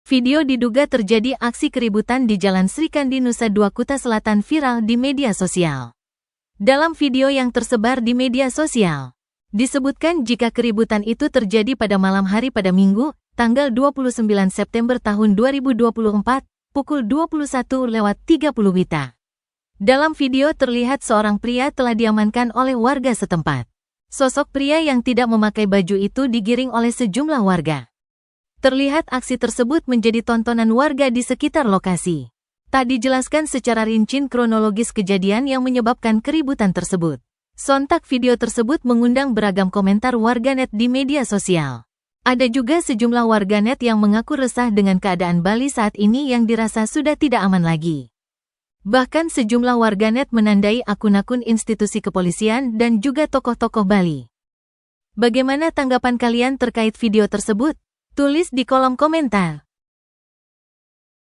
Video diduga terjadi aksi keributan di Jalan Srikandi, Nusa Dua, Kuta Selatan viral di media sosial. Dalam video yang tersebar di media sosial, disebutkan jika keributan itu terjadi pada malam hari pada Minggu, tanggal 29 September tahun 2024, pukul 21.30 WITA. Dalam video terlihat seorang pria telah diamankan oleh warga setempat. Sosok pria yang tidak memakai baju itu digiring oleh sejumlah warga. Terlihat aksi tersebut menjadi tontonan warga di sekitar lokasi. Tak dijelaskan secara rinci kronologis kejadian yang menyebabkan keributan tersebut. Sontak video tersebut mengundang beragam komentar warganet di media sosial. Ada juga sejumlah warganet yang mengaku resah dengan keadaan Bali saat ini yang dirasa sudah tidak aman lagi. Bahkan sejumlah warganet menandai akun-akun institusi kepolisian dan juga tokoh-tokoh Bali. Bagaimana tanggapan kalian terkait video tersebut? Tulis di kolom komentar.